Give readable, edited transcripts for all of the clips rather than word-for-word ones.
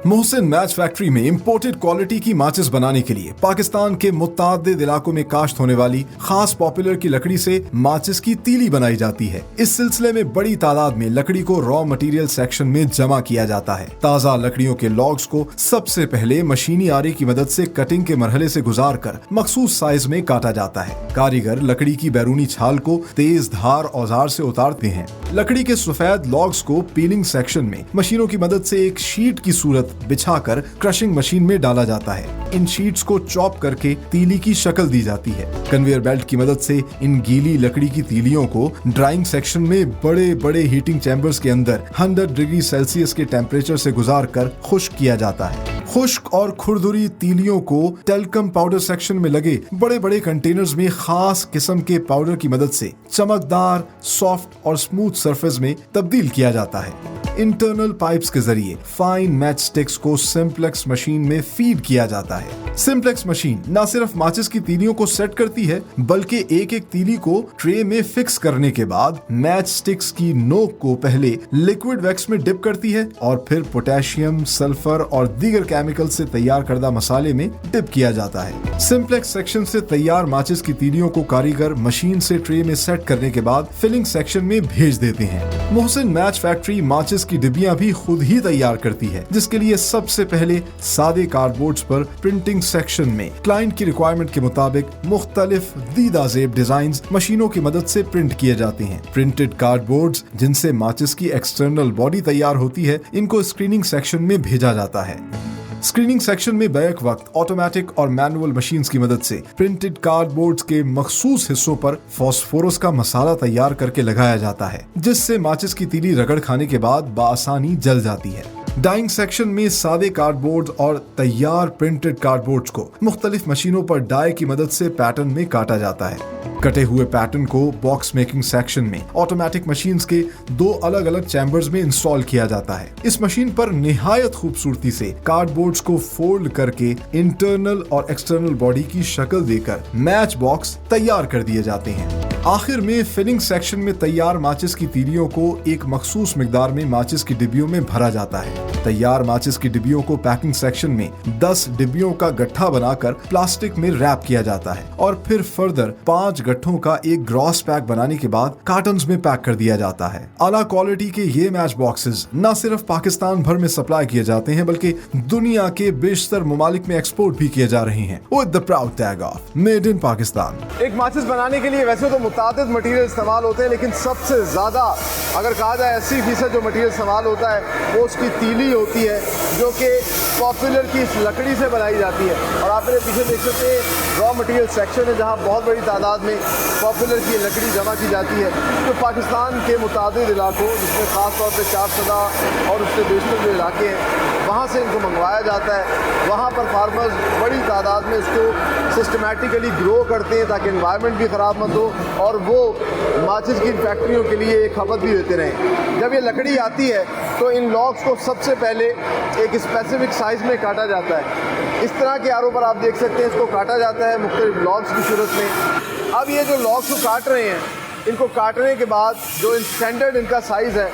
Mohsin match factory में imported quality की माचिस बनाने के लिए पाकिस्तान के मुत्तादिद इलाकों में काश्त होने वाली खास पॉपुलर की लकड़ी से माचिस की तीली बनाई जाती है। इस सिलसिले में बड़ी तादाद में लकड़ी को रॉ मटेरियल सेक्शन में जमा किया जाता है। ताज़ा लकड़ियों के लॉग्स को सबसे पहले मशीनी आरे की मदद से कटिंग के मरहले से गुजार कर मखसूस साइज में काटा जाता है। कारीगर लकड़ी की बैरूनी छाल को तेज धार औजार से उतारते हैं। लकड़ी के सफेद लॉग्स को पीलिंग सेक्शन में मशीनों की मदद से एक शीट की सूरत बिछाकर क्रशिंग मशीन में डाला जाता है। इन शीट्स को चॉप करके तीली की शक्ल दी जाती है। कन्वेयर बेल्ट की मदद से इन गीली लकड़ी की तीलियों को ड्राइंग सेक्शन में बड़े बड़े हीटिंग चैम्बर्स के अंदर 100 डिग्री सेल्सियस के टेम्परेचर से गुजार कर खुश्क किया जाता है। खुश्क और खुरदुरी तीलियों को टेल्कम पाउडर सेक्शन में लगे बड़े बड़े कंटेनर्स में खास किस्म के पाउडर की मदद से चमकदार, सॉफ्ट और स्मूथ सरफेस में तब्दील किया जाता है। इंटरनल पाइप्स के जरिए फाइन मैच स्टिक्स को सिंप्लेक्स मशीन में फीड किया जाता है। सिंप्लेक्स मशीन न सिर्फ माचिस की तीलियों को सेट करती है, बल्कि एक एक तीली को ट्रे में फिक्स करने के बाद मैच स्टिक्स की नोक को पहले लिक्विड वैक्स में डिप करती है और फिर पोटेशियम, सल्फर और दीगर केमिकल से तैयार करदा मसाले में डिप किया जाता है। सिंप्लेक्स सेक्शन से तैयार माचिस की तीलियों को कारीगर मशीन से ट्रे में सेट करने के बाद फिलिंग सेक्शन में भेज देते हैं। मोहसिन मैच फैक्ट्री माचिस की डिब्बियां भी खुद ही तैयार करती है, जिसके लिए सबसे पहले सादे कार्डबोर्ड्स पर प्रिंटिंग सेक्शन में क्लाइंट की रिक्वायरमेंट के मुताबिक मुख्तलिफ दीदा ज़ेब डिजाइन्स मशीनों की मदद से प्रिंट किए जाते हैं। प्रिंटेड कार्डबोर्ड्स जिनसे माचिस की एक्सटर्नल बॉडी तैयार होती है, इनको स्क्रीनिंग सेक्शन में भेजा जाता है। स्क्रीनिंग सेक्शन में बैक वक्त ऑटोमेटिक और मैनुअल मशीन्स की मदद से प्रिंटेड कार्डबोर्ड्स के मखसूस हिस्सों पर फास्फोरस का मसाला तैयार करके लगाया जाता है, जिससे माचिस की तीली रगड़ खाने के बाद बआसानी जल जाती है। डाइंग सेक्शन में सादे कार्डबोर्ड और तैयार प्रिंटेड कार्डबोर्ड्स को मुख्तलिफ मशीनों पर डाई की मदद से पैटर्न में काटा जाता है। कटे हुए पैटर्न को बॉक्स मेकिंग सेक्शन में ऑटोमेटिक मशीन्स के 2 अलग अलग चैम्बर्स में इंस्टॉल किया जाता है। इस मशीन पर निहायत खूबसूरती से कार्डबोर्ड्स को फोल्ड करके इंटरनल और एक्सटर्नल बॉडी की शक्ल देकर मैच बॉक्स तैयार कर दिए जाते हैं। आखिर में फिलिंग सेक्शन में तैयार माचिस की तीलियों को एक मखसूस मिकदार में माचिस की डिब्बियों में भरा जाता है। तैयार माचिस की डिब्बियों को पैकिंग सेक्शन में 10 डिब्बियों का गट्ठा बनाकर प्लास्टिक में रैप किया जाता है और फिर फर्दर 5 गट्ठों का एक ग्रॉस पैक बनाने के बाद कार्टन्स में पैक कर दिया जाता है। आला क्वालिटी के ये मैच बॉक्सेस न सिर्फ पाकिस्तान भर में सप्लाई किए जाते हैं, बल्कि दुनिया के बेशतर ममालिक में एक्सपोर्ट भी किए जा रहे हैं with the proud tag of made in Pakistan. एक माचिस बनाने के लिए वैसे तो मुतादिद मटेरियल इस्तेमाल होते हैं, लेकिन सबसे ज्यादा अगर कहा जाए 80% जो मटेरियल इस्तेमाल होता है वो उसकी तीली होती है, जो कि पॉपुलर की इस लकड़ी से बनाई जाती है। और आप मेरे पीछे देख सकते हैं रॉ मटेरियल सेक्शन है, जहाँ बहुत बड़ी तादाद में पॉपुलर की लकड़ी जमा की जाती है। तो पाकिस्तान के मुतादिद इलाकों, जिसमें ख़ास तौर पर 4 सदा और उससे बेशतर जो इलाके हैं, वहाँ से इनको मंगवाया जाता है। वहाँ पर फार्मर्स बड़ी तादाद में इसको सिस्टमेटिकली ग्रो करते हैं ताकि एनवायरनमेंट भी ख़राब मत हो और वो माचिस की फैक्ट्रियों के लिए एक खपत भी देते रहें। जब ये लकड़ी आती है तो इन लॉग्स को सबसे पहले एक स्पेसिफिक साइज़ में काटा जाता है। इस तरह के आरों पर आप देख सकते हैं इसको काटा जाता है मुख्तलिफ लॉग्स की सूरत में। अब ये जो लॉग्स को काट रहे हैं, इनको काटने के बाद जो स्टैंडर्ड इनका साइज़ है,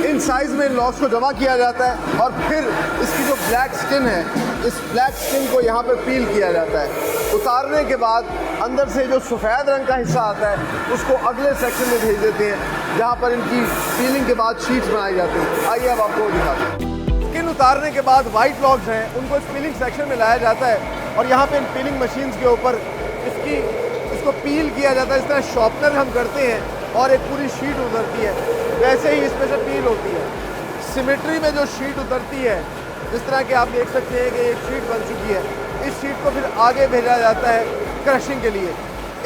इन साइज़ में इन लॉग्स को जमा किया जाता है और फिर इसकी जो ब्लैक स्किन है, इस ब्लैक स्किन को यहाँ पे पील किया जाता है। उतारने के बाद अंदर से जो सफ़ेद रंग का हिस्सा आता है उसको अगले सेक्शन में भेज देते हैं, जहाँ पर इनकी पीलिंग के बाद शीट्स बनाई जाती हैं। आइए अब आपको दिखाते हैं। स्किन उतारने के बाद वाइट लॉग्स हैं, उनको इस पीलिंग सेक्शन में लाया जाता है और यहाँ पे इन पीलिंग मशीन्स के ऊपर इसको पील किया जाता है। इस तरह शॉर्पनर हम करते हैं और एक पूरी शीट उतरती है, वैसे ही इसमें से पील होती है। सिमेट्री में जो शीट उतरती है, जिस तरह के आप देख सकते हैं कि एक शीट बन चुकी है, इस शीट को फिर आगे भेजा जाता है क्रशिंग के लिए।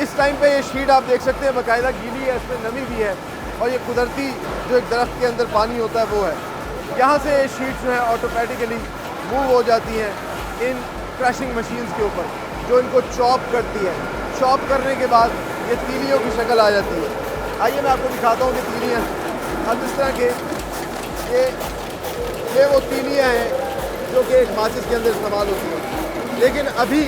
इस टाइम पे ये शीट आप देख सकते हैं बाकायदा गीली है, इसमें नमी भी है और ये कुदरती जो एक दरख्त के अंदर पानी होता है वो है। यहाँ से ये शीट जो है ऑटोमेटिकली मूव हो जाती हैं इन क्रशिंग मशीन्स के ऊपर, जो इनको चॉप करती है। चॉप करने के बाद ये तीलियों की शक्ल आ जाती है। आइए मैं आपको दिखाता हूँ कि तीलियाँ अब इस तरह के ये वो तीलियाँ हैं जो कि एक माचिस के अंदर इस्तेमाल होती हैं, लेकिन अभी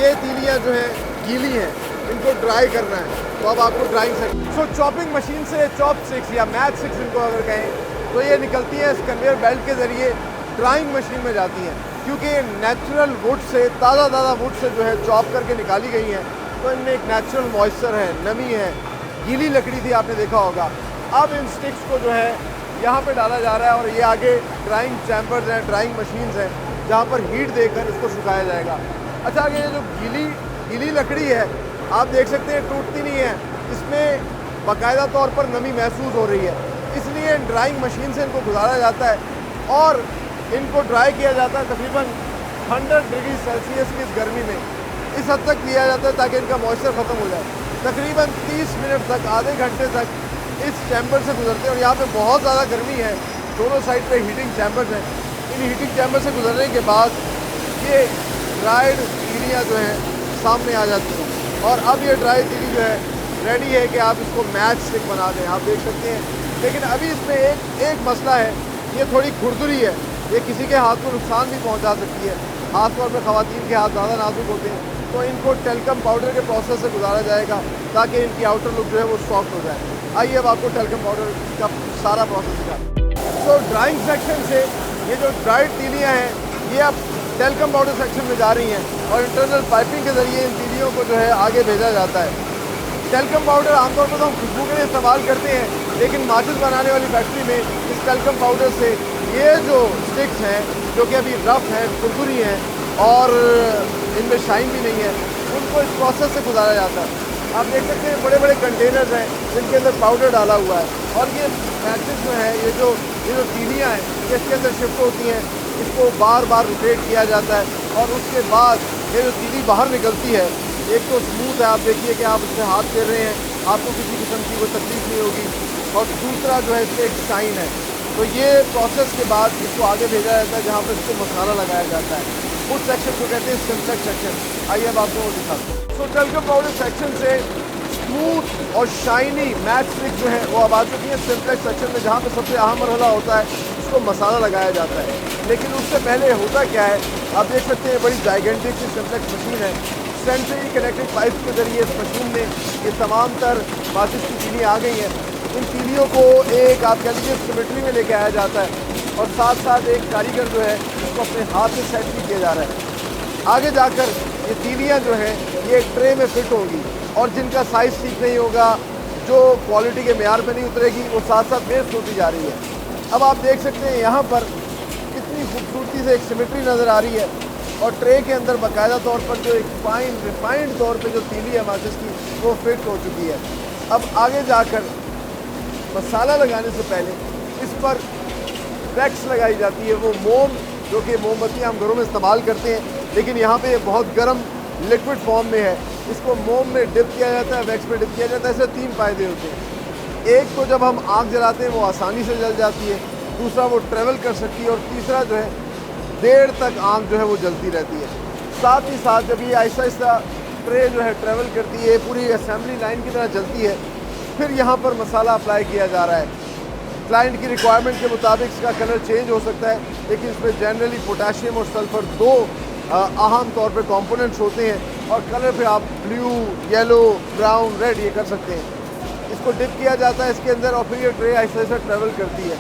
ये तीलियाँ जो हैं गीली हैं, इनको ड्राई करना है। तो अब आपको ड्राइंग से चॉपिंग मशीन से चॉप स्टिक्स या मैच स्टिक्स इनको अगर कहें तो ये निकलती है इस कन्वेयर बेल्ट के ज़रिए ड्राइंग मशीन में जाती हैं, क्योंकि ये नेचुरल वुड से ताज़ा वुड से जो है चॉप करके निकाली गई हैं, तो इनमें एक नेचुरल मॉइस्चर है, नमी है। गीली लकड़ी थी, आपने देखा होगा। अब इन स्टिक्स को जो है यहाँ पे डाला जा रहा है और ये आगे ड्राइंग चैम्बर्स हैं, ड्राइंग मशीन्स हैं, जहाँ पर हीट देकर इसको सुखाया जाएगा। अच्छा, आगे ये जो गीली लकड़ी है, आप देख सकते हैं टूटती नहीं है, इसमें बाकायदा तौर पर नमी महसूस हो रही है, इसलिए ड्राइंग मशीन से इनको गुजारा जाता है और इनको ड्राई किया जाता है तकरीबन 100 डिग्री सेल्सियस की इस गर्मी में। इस हद तक किया जाता है ताकि इनका मॉइस्चर ख़त्म हो जाए। तकरीबन 30 मिनट तक, आधे घंटे तक इस चैम्बर से गुजरते हैं और यहाँ पे बहुत ज़्यादा गर्मी है, दोनों साइड पे हीटिंग चैम्बर्स हैं। इन हीटिंग चैम्बर से गुजरने के बाद ये ड्राइड तीलियाँ जो हैं सामने आ जाती हैं और अब ये ड्राई तीली जो है रेडी है कि आप इसको मैच स्टिक बना दें, आप देख सकते हैं। लेकिन अभी इसमें एक मसला है, ये थोड़ी खुरदुरी है, ये किसी के हाथ को नुकसान भी पहुँचा सकती है। खास तौर पर ख़वातीन के हाथ ज़्यादा नाजुक होते हैं, तो इनको टेल्कम पाउडर के प्रोसेस से गुजारा जाएगा ताकि इनकी आउटर लुक जो है वो सॉफ्ट हो जाए। आइए अब आपको टेल्कम पाउडर का सारा प्रोसेस दिखाते हैं। तो ड्राइंग सेक्शन से ये जो ड्राइड तीलियाँ हैं, ये अब टेल्कम पाउडर सेक्शन में जा रही हैं और इंटरनल पाइपिंग के ज़रिए इन तीलियों को जो है आगे भेजा जाता है। टेल्कम पाउडर आमतौर पर तो हम खुशबू के लिए इस्तेमाल करते हैं, लेकिन माचिस बनाने वाली फैक्ट्री में इस टेल्कम पाउडर से ये जो स्टिक्स हैं, जो कि अभी रफ हैं, खुरदुरी हैं और इनमें शाइन भी नहीं है, उनको इस प्रोसेस से गुजारा जाता है। आप देख सकते हैं बड़े बड़े कंटेनर्स हैं जिनके अंदर पाउडर डाला हुआ है और ये मैचिस जो है, ये जो तीलियाँ हैं, ये इसके अंदर शिफ्ट होती हैं, इसको बार बार रोटेट किया जाता है और उसके बाद ये जो तीली बाहर निकलती है, एक तो स्मूथ है, आप देखिए कि आप इससे हाथ फेर रहे हैं, आपको किसी किस्म की कोई तकलीफ नहीं होगी, और दूसरा जो है इसमें एक शाइन है। तो ये प्रोसेस के बाद इसको आगे भेजा जाता है जहाँ पर इसको मसाला लगाया जाता है। उस सेक्शन को कहते हैं सिम्प्लेक्स सेक्शन। आइए अब आपको वो दिखाते हैं। तो टेल्कम पाउडर सेक्शन से स्मूथ और शाइनी मैट स्टिक जो है वो अब आ चुकी है सिम्प्लेक्स सेक्शन में, जहाँ पर सबसे अहम मरहला होता है उसको मसाला लगाया जाता है। लेकिन उससे पहले होता क्या है, आप देख सकते हैं बड़ी जाइगेंटिक सी सिम्प्लेक्स मशीन है। सेंट्रली कनेक्टेड पाइप के जरिए इस मशीन में ये तमाम तर माचिस की तीलियाँ आ गई हैं। इन तीलियों को एक आप कह लीजिए सिमेट्री में लेके आया जाता है और साथ साथ एक कारीगर जो है उसको अपने हाथ से सेट भी किया जा रहा है। आगे जाकर ये तीलियाँ जो हैं ये एक ट्रे में फिट होंगी और जिनका साइज़ ठीक नहीं होगा, जो क्वालिटी के मेयार पे नहीं उतरेगी, वो साथ साथ वेस्ट होती जा रही है। अब आप देख सकते हैं यहाँ पर कितनी खूबसूरती से एक सिमेट्री नज़र आ रही है और ट्रे के अंदर बाकायदा तौर पर जो एक फाइन रिफाइंड तौर पे जो तीली है माचिस की, वो फिट हो चुकी है। अब आगे जाकर मसाला लगाने से पहले इस पर वैक्स लगाई जाती है, वो मोम, जो कि मोमबत्तियाँ हम घरों में इस्तेमाल करते हैं, लेकिन यहाँ पे बहुत गर्म लिक्विड फॉर्म में है। इसको मोम में डिप किया जाता है, वैक्स में डिप किया जाता है। इससे 3 फ़ायदे होते हैं। एक तो जब हम आग जलाते हैं वो आसानी से जल जाती है, दूसरा वो ट्रेवल कर सकती है और तीसरा जो है देर तक आग जो है वो जलती रहती है। साथ ही साथ जब ये आहिस्ता आहिस्ता ट्रे जो है ट्रेवल करती है, पूरी असेंबली लाइन की तरह जलती है, फिर यहाँ पर मसाला अप्लाई किया जा रहा है। क्लाइंट की रिक्वायरमेंट के मुताबिक इसका कलर चेंज हो सकता है, लेकिन इसमें जनरली पोटाशियम और सल्फ़र 2 अहम तौर पे कंपोनेंट्स होते हैं और कलर पे आप ब्लू, येलो, ब्राउन, रेड ये कर सकते हैं। इसको डिप किया जाता है इसके अंदर और फिर ये ट्रे ऐसे ऐसे ट्रेवल करती है।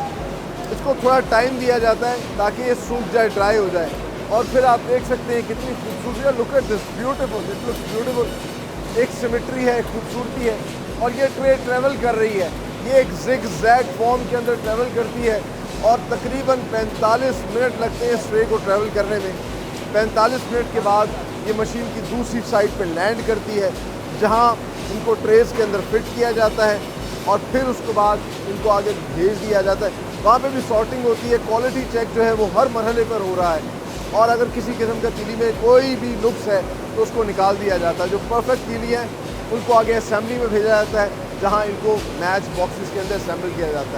इसको थोड़ा टाइम दिया जाता है ताकि ये सूख जाए, ड्राई हो जाए और फिर आप देख सकते हैं कितनी खूबसूरती। Look at this beautiful, it looks beautiful. एक सिमेट्री है, एक खूबसूरती है और ये ट्रे ट्रेवल कर रही है। ये एक जिग जैग फॉर्म के अंदर ट्रेवल करती है और तकरीबन 45 मिनट लगते हैं इस ट्रे को ट्रेवल करने में। 45 मिनट के बाद ये मशीन की दूसरी साइड पे लैंड करती है, जहां इनको ट्रेस के अंदर फिट किया जाता है और फिर उसके बाद इनको आगे भेज दिया जाता है। वहाँ पे भी सॉर्टिंग होती है, क्वालिटी चेक जो है वो हर मरहले पर हो रहा है और अगर किसी किस्म का तीली में कोई भी नुक्स है तो उसको निकाल दिया जाता है। जो परफेक्ट तीली हैं उनको आगे असेंबली में भेजा जाता है, जहाँ इनको मैच बॉक्सेस के अंदर असेंबल किया जाता है।